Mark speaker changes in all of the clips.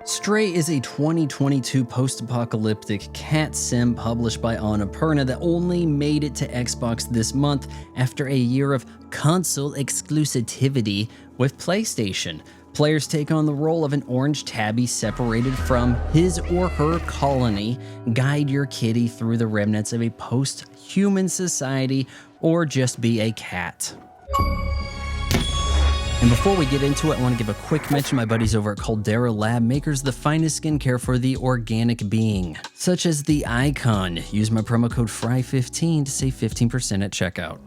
Speaker 1: Stray is a 2022 post-apocalyptic cat sim published by Annapurna that only made it to Xbox this month after a year of console exclusivity with PlayStation. Players take on the role of an orange tabby separated from his or her colony, guide your kitty through the remnants of a post-human society, or just be a cat. And before we get into it, I want to give a quick mention to my buddies over at Caldera Lab, makers of the finest skincare for the organic being, such as the Icon. Use my promo code FRY15 to save 15% at checkout.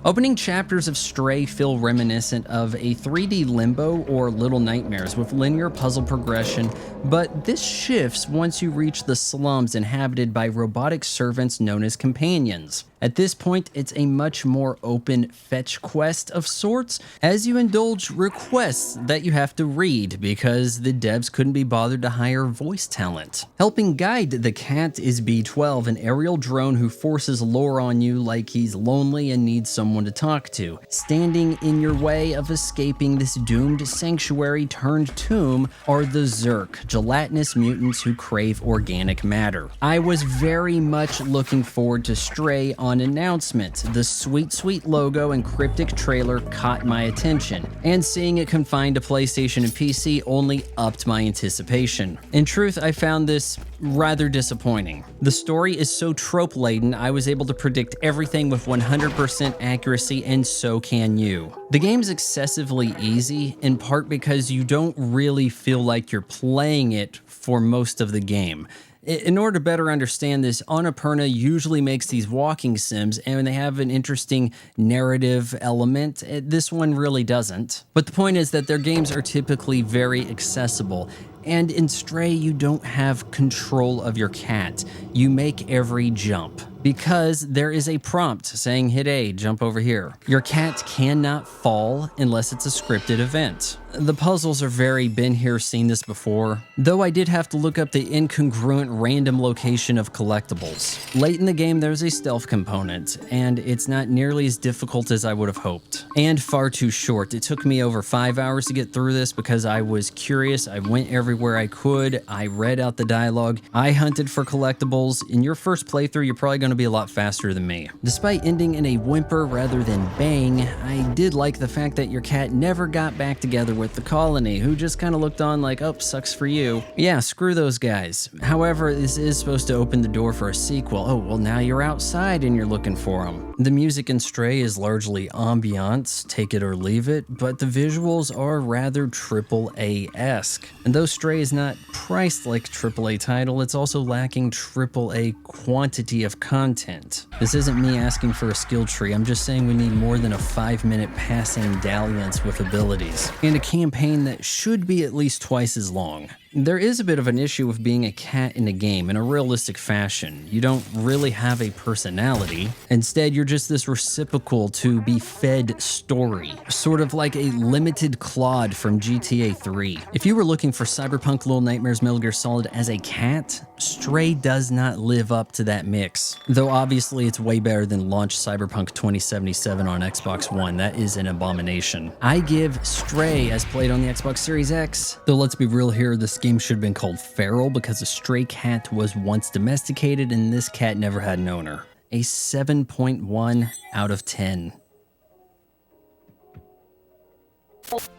Speaker 1: Opening chapters of Stray feel reminiscent of a 3D Limbo or Little Nightmares with linear puzzle progression, but this shifts once you reach the slums inhabited by robotic servants known as companions. At this point, it's a much more open fetch quest of sorts, as you indulge requests that you have to read because the devs couldn't be bothered to hire voice talent. Helping guide the cat is BlueTwelve, an aerial drone who forces lore on you like he's lonely and needs someone to talk to. Standing in your way of escaping this doomed sanctuary turned tomb are the Zerk, gelatinous mutants who crave organic matter. I was very much looking forward to Stray on announcement. The sweet logo and cryptic trailer caught my attention, and seeing it confined to PlayStation and PC only upped my anticipation. In truth, I found this rather disappointing. The story is so trope-laden, I was able to predict everything with 100% accuracy, and so can you. The game's excessively easy, in part because you don't really feel like you're playing it for most of the game. In order to better understand this, Annapurna usually makes these walking sims and they have an interesting narrative element. This one really doesn't. But the point is that their games are typically very accessible. And in Stray, you don't have control of your cat. You make every jump, because there is a prompt saying, hit A, jump over here. Your cat cannot fall unless it's a scripted event. The puzzles are very been here, seen this before, though I did have to look up the incongruent random location of collectibles. Late in the game, there's a stealth component, and it's not nearly as difficult as I would have hoped. And far too short. It took me over 5 hours to get through this because I was curious. I went everywhere I could. I read out the dialogue. I hunted for collectibles. In your first playthrough, you're probably going to be a lot faster than me. Despite ending in a whimper rather than bang, I did like the fact that your cat never got back together with the colony, who just kind of looked on like, oh, sucks for you. Yeah, screw those guys. However, this is supposed to open the door for a sequel. Oh, well, now you're outside and you're looking for them. The music in Stray is largely ambiance, take it or leave it, but the visuals are rather AAA-esque. And though Stray is not priced like a AAA title, it's also lacking AAA quantity of content. This isn't me asking for a skill tree, I'm just saying we need more than a 5-minute passing dalliance with abilities, and a campaign that should be at least twice as long. There is a bit of an issue with being a cat in a game in a realistic fashion. You don't really have a personality. Instead, you're just this reciprocal to be fed story, sort of like a limited Claude from GTA 3. If you were looking for Cyberpunk, Little Nightmares, Metal Gear Solid as a cat, Stray does not live up to that mix. Though obviously it's way better than launch Cyberpunk 2077 on Xbox One. That is an abomination. I give Stray, as played on the Xbox Series X, though let's be real here, this game should have been called Feral because a stray cat was once domesticated and this cat never had an owner. A 7.1 out of 10.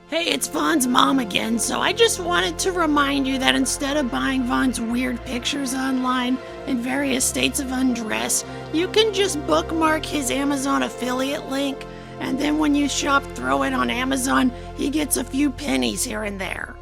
Speaker 2: Hey, it's Vaughn's mom again, so I just wanted to remind you that instead of buying Vaughn's weird pictures online in various states of undress, you can just bookmark his Amazon affiliate link, and then when you shop Throw It on Amazon, he gets a few pennies here and there.